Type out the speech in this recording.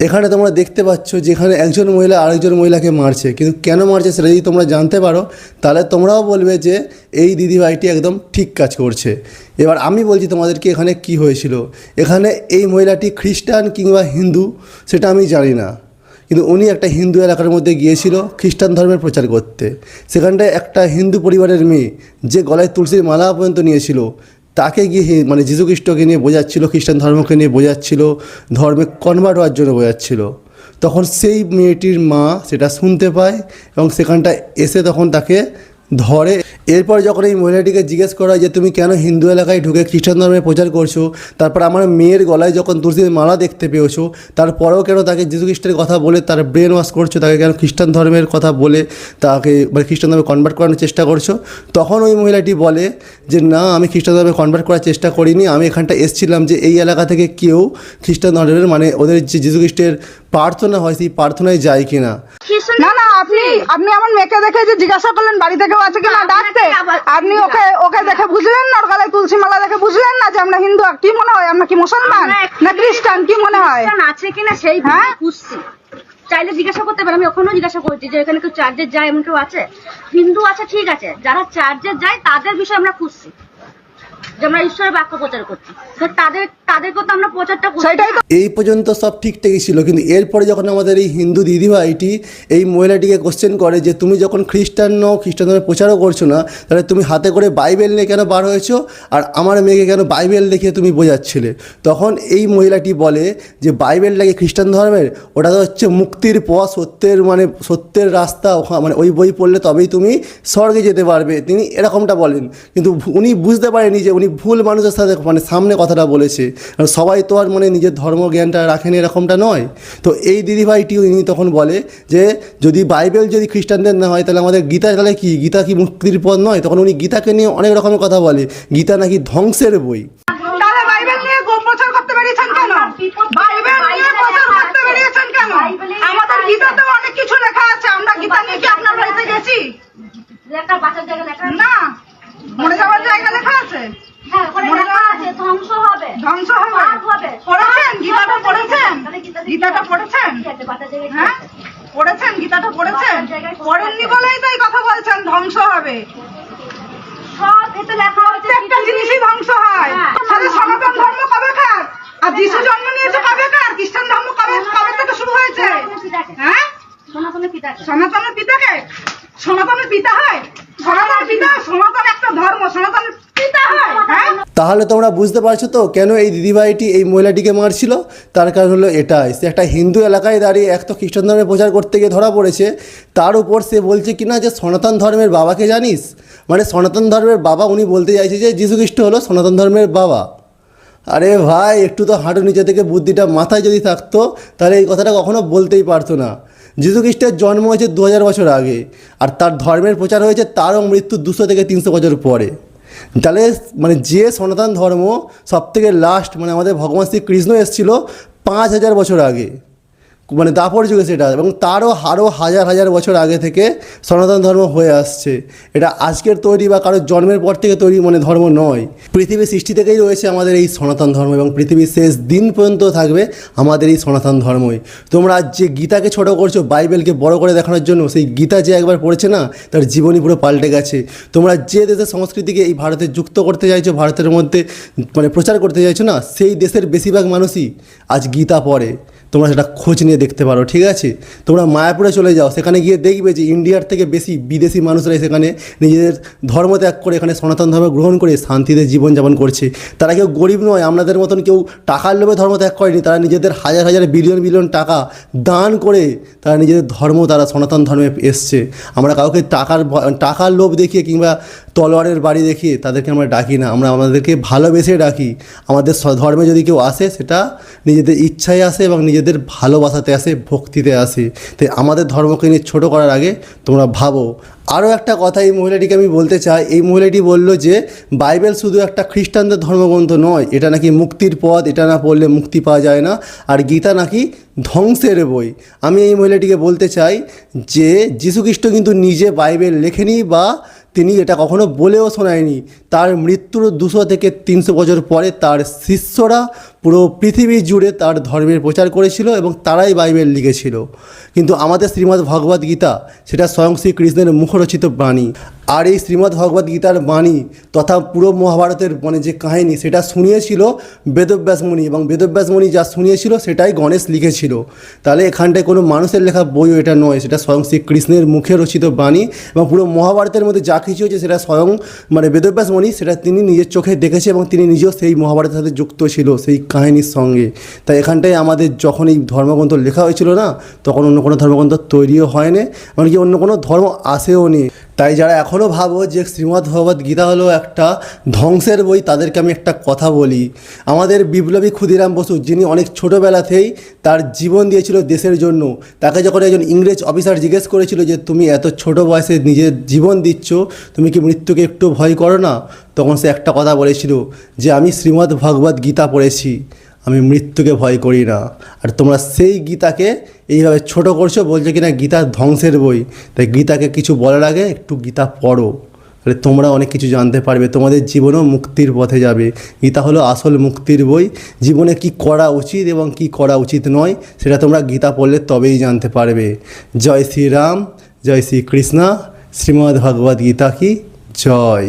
এখানে তোমরা দেখতে পাচ্ছ যেখানে একজন মহিলা আরেকজন মহিলাকে মারছে, কিন্তু কেন মারছে সেটা যদি তোমরা জানতে পারো তাহলে তোমরাও বলবে যে এই দিদিভাইটি একদম ঠিক কাজ করছে। এবার আমি বলছি তোমাদেরকে এখানে কি হয়েছিল। এখানে এই মহিলাটি খ্রিস্টান কিংবা হিন্দু সেটা আমি জানি না, কিন্তু উনি একটা হিন্দু এলাকার মধ্যে গিয়েছিল খ্রিস্টান ধর্মের প্রচার করতে। সেখানটায় একটা হিন্দু পরিবারের মেয়ে যে গলায় তুলসীর মালা পর্যন্ত নিয়েছিল তাকে গিয়ে মানে যীশু খ্রিস্টকে নিয়ে বোঝাচ্ছিল, খ্রিস্টান ধর্মকে নিয়ে বোঝাচ্ছিল, ধর্মে কনভার্ট হওয়ার জন্য বোঝাচ্ছিল। তখন সেই মেয়েটির মা সেটা শুনতে পায় এবং সেখানটায় এসে তখন তাকে ধরে। এরপর যখন এই মহিলাটিকে জিজ্ঞেস করা হয় যে তুমি কেন হিন্দু এলাকায় ঢুকে খ্রিস্টান ধর্মে প্রচার করছো, তারপর আমার মেয়ের গলায় যখন তুলসীর মালা দেখতে পেয়েছো তারপরেও কেন তাকে যীশু খ্রিস্টের কথা বলে তার ব্রেন ওয়াশ করছো, তাকে কেন খ্রিস্টান ধর্মের কথা বলে তাকে মানে খ্রিস্টান ধর্মে কনভার্ট করানোর চেষ্টা করছো। তখন ওই মহিলাটি বলে যে না, আমি খ্রিস্টান ধর্মে কনভার্ট করার চেষ্টা করিনি, আমি এখানটা এসেছিলাম যে এই এলাকা থেকে কেউ খ্রিস্টান ধর্মের মানে ওদের যে যীশু খ্রিস্টের প্রার্থনা হয় সেই প্রার্থনায় যায় কিনা। না না, আপনি আমার মেয়েকে দেখে যে জিজ্ঞাসা করলেন বাড়ি থেকেও আছে কিনা ডাকতে, আপনি ওকে দেখে বুঝলেন না, ওর গলায় তুলসী মালা দেখে বুঝলেন না যে আমরা হিন্দু? কি মনে হয় আমরা কি মুসলমান না খ্রিস্টান, কি মনে হয় আছে কিনা সেই বুঝছি। চাইলে জিজ্ঞাসা করতে পারে, আমি ওখানেও জিজ্ঞাসা করছি যে এখানে কেউ চার্চে যায়, এমন কেউ আছে? হিন্দু আছে, ঠিক আছে, যারা চার্চে যায় তাদের বিষয়ে আমরা খুঁজছি যে আমরা ঈশ্বরের বাক্য প্রচার করছি, তাদেরকে তো আমরা প্রচারটা করছি। এই পর্যন্ত সব ঠিকঠাকই ছিল, কিন্তু এরপরে যখন আমাদের এই হিন্দু দিদিভাইটি এই মহিলাটিকে কোশ্চেন করে যে তুমি যখন খ্রিস্টান নও, খ্রিস্টান ধর্মে প্রচারও করছো না, তাহলে তুমি হাতে করে বাইবেল নিয়ে কেন বার হয়েছো আর আমার মেয়েকে কেন বাইবেল দেখিয়ে তুমি বোঝাচ্ছিলে? তখন এই মহিলাটি বলে যে বাইবেলটাকে খ্রিস্টান ধর্মের ওটা তো হচ্ছে মুক্তির পথ, সত্যের রাস্তা, মানে ওই বই পড়লে তবেই তুমি স্বর্গে যেতে পারবে। তিনি এরকমটা বলেন, কিন্তু উনি বুঝতে পারেনি যে উনি ভুল মানুষের সাথে সামনে কথাটা বলেছে। সবাই তো আর নিজের ধর্মজ্ঞানটা রাখেন এরকমটা নয়। তো এই দিদিভাইটি উনি তখন বলে যে যদি বাইবেল যদি খ্রিস্টানদের না হয় তাহলে আমাদের গীতা তাহলে কি, গীতা কি মুক্তির পথ নয়? তখন উনি গীতাকে নিয়ে অনেক রকমের কথা বলে, গীতা নাকি ধ্বংসের বই। বাইবেল নিয়ে প্রচার করতে বেরিয়েছেন কেন? বাইবেল নিয়ে প্রচার করতে বেরিয়েছেন কেন? আমাদের গীতাতে অনেক কিছু লেখা আছে, আমরা গীতা নিয়ে কি আপনার বাড়িতে গেছি? না, মরে যাওয়ার জায়গা লেখা আছে। ধ্বংস হবে। পড়েছেন গীতাটা? পড়েছেন গীতাটা? পড়েছেন? হ্যাঁ পড়েছেন গীতাটা? পড়েছেন? পড়েননি বলেই তো এই কথা বলছেন ধ্বংস হবে। সব এতে লেখা আছে, একটা জিনিসই ধ্বংস হয়। তাহলে সনাতন ধর্ম কবেকার? আর যিশু জন্ম নিয়েছে কবেকার? খ্রিস্টান ধর্ম কবে থেকে শুরু হয়েছে? হ্যাঁ, সনাতনের পিতাকে। সনাতনের পিতাকে? সনাতনের পিতা হয়? সনাতন পিতা, সনাতন একটা ধর্ম, সনাতনের পিতা হয়। হ্যাঁ, তাহলে তোমরা বুঝতে পারছো তো কেন এই দিদিভাইটি এই মহিলাটিকে মারছিল। তার কারণ হলো এটাই, সে একটা হিন্দু এলাকায় দাঁড়িয়ে এক তো খ্রিস্টান ধর্মে প্রচার করতে গিয়ে ধরা পড়েছে, তার উপর সে বলছে কিনা যে সনাতন ধর্মের বাবাকে জানিস, মানে সনাতন ধর্মের বাবা উনি বলতে চাইছে যে যীশু খ্রিস্ট হলো সনাতন ধর্মের বাবা। আরে ভাই, একটু তো হাঁটু নিচে থেকে বুদ্ধিটা মাথায় যদি থাকতো তাহলে এই কথাটা কখনো বলতেই পারতো না। যীশু খ্রিস্টের জন্ম হয়েছে 2000 বছর আগে, আর তার ধর্মের প্রচার হয়েছে তারও মৃত্যু 200 থেকে 300 বছর পরে। তাহলে যে সনাতন ধর্ম সবথেকে লাস্ট আমাদের ভগবান শ্রীকৃষ্ণ এসেছিল 5000 বছর আগে, দাপর যুগে সেটা, এবং তারও হাজার হাজার বছর আগে থেকে সনাতন ধর্ম হয়ে আসছে। এটা আজকের তৈরি বা কারোর জন্মের পর থেকে তৈরি ধর্ম নয়। পৃথিবীর সৃষ্টি থেকেই রয়েছে আমাদের এই সনাতন ধর্ম, এবং পৃথিবীর শেষ দিন পর্যন্ত থাকবে আমাদের এই সনাতন ধর্মই। তোমরা যে গীতাকে ছোট করছো বাইবেলকে বড় করে দেখানোর জন্য, সেই গীতা যে একবার পড়েছে না তার জীবনই পুরো পাল্টে গেছে। তোমরা যে দেশের সংস্কৃতিকে এই ভারতে যুক্ত করতে চাইছো, ভারতের মধ্যে প্রচার করতে চাইছো না, সেই দেশের বেশিরভাগ মানুষই আজ গীতা পড়ে। তোমরা সেটা খোঁজ নিয়ে দেখতে পারো, ঠিক আছে? তোমরা মায়াপুরে চলে যাও, সেখানে গিয়ে দেখবে যে ইন্ডিয়ার থেকে বেশি বিদেশি মানুষরাই সেখানে নিজেদের ধর্ম ত্যাগ করে এখানে সনাতন ধর্ম গ্রহণ করে শান্তিতে জীবনযাপন করছে। তারা কেউ গরিব নয়, আপনাদের মতন কেউ টাকার লোভে ধর্ম ত্যাগ করেনি। তারা নিজেদের হাজার হাজার বিলিয়ন বিলিয়ন টাকা দান করে তারা নিজেদের ধর্ম, তারা সনাতন ধর্মে এসছে। আমরা কাউকে টাকার লোভ দেখিয়ে কিংবা তলোয়ারের বাড়ি দেখিয়ে তাদেরকে আমরা ডাকি না, আমরা আমাদেরকে ভালোবেসে ডাকি। আমাদের ধর্মে যদি কেউ আসে সেটা নিজেদের ইচ্ছায় আসে এবং নিজেদের ভালোবাসাতে আসে, ভক্তিতে আসে। তাই আমাদের ধর্মকে নিয়ে ছোটো করার আগে তোমরা ভাবো। আরও একটা কথা এই মহিলাটিকে আমি বলতে চাই। এই মহিলাটি বলল যে বাইবেল শুধু একটা খ্রিস্টানদের ধর্মগ্রন্থ নয়, এটা নাকি মুক্তির পথ, এটা না পড়লে মুক্তি পাওয়া যায় না, আর গীতা নাকি ধ্বংসের বই। আমি এই মহিলাটিকে বলতে চাই যে যীশুখ্রিস্ট কিন্তু নিজে বাইবেল লেখেনি বা তিনি এটা কখনো বলেও শোনায়নি। তার মৃত্যুর 200 থেকে 300 বছর পরে তার শিষ্যরা পুরো পৃথিবী জুড়ে তার ধর্মের প্রচার করেছিল এবং তারাই বাইবেল লিখেছিল। কিন্তু আমাদের শ্রীমদ্ ভগবদ্ গীতা সেটা স্বয়ং শ্রীকৃষ্ণের মুখরচিত বাণী। আর এই শ্রীমদ্ ভগবদ্ গীতার বাণী তথা পুরো মহাভারতের যে কাহিনী সেটা শুনিয়েছিল বেদব্যাস মুনি, এবং বেদব্যাস মুনি যা শুনিয়েছিল সেটাই গণেশ লিখেছিল। তাহলে এখানটায় কোনো মানুষের লেখা বইও এটা নয়, সেটা স্বয়ং শ্রীকৃষ্ণের মুখে রচিত বাণী। এবং পুরো মহাভারতের মধ্যে যা কিছু হয়েছে সেটা স্বয়ং বেদব্যাস মুনি সেটা তিনি নিজের চোখে দেখেছে এবং তিনি নিজেও সেই মহাভারতের সাথে যুক্ত ছিল সেই কাহিনীর সঙ্গে। তাই এখানটায় আমাদের যখন এই ধর্মগ্রন্থ লেখা হয়েছিল না, তখন অন্য কোনো ধর্মগ্রন্থ তৈরিও হয়নি, এমনকি অন্য কোনো ধর্ম আসেও নি। তাই যারা এখনও ভাবো যে শ্রীমদ্ ভগবদ্ গীতা হলো একটা ধ্বংসের বই, তাদেরকে আমি একটা কথা বলি। আমাদের বিপ্লবী ক্ষুদিরাম বসু, যিনি অনেক ছোটোবেলাতেই তার জীবন দিয়েছিল দেশের জন্য, তাকে যখন একজন ইংরেজ অফিসার জিজ্ঞেস করেছিল যে তুমি এত ছোট বয়সে নিজের জীবন দিচ্ছ, তুমি কি মৃত্যুকে একটু ভয় করো না, তখন সে একটা কথা বলেছিল যে আমি শ্রীমদ্ ভগবদ্ গীতা পড়েছি, আমি মৃত্যুকে ভয় করি না। আর তোমরা সেই গীতাকে এইভাবে ছোট করছো, বলছো কিনা গীতা ধ্বংসের বই। তাই গীতাকে কিছু বলার আগে একটু গীতা পড়ো, তাহলে তোমরা অনেক কিছু জানতে পারবে, তোমাদের জীবনও মুক্তির পথে যাবে। গীতা হলো আসল মুক্তির বই। জীবনে কি করা উচিত এবং কি করা উচিত নয় সেটা তোমরা গীতা পড়লে তবেই জানতে পারবে। জয় শ্রীরাম, জয় শ্রীকৃষ্ণ, শ্রীমদ্ ভগবদ্ গীতা কি জয়।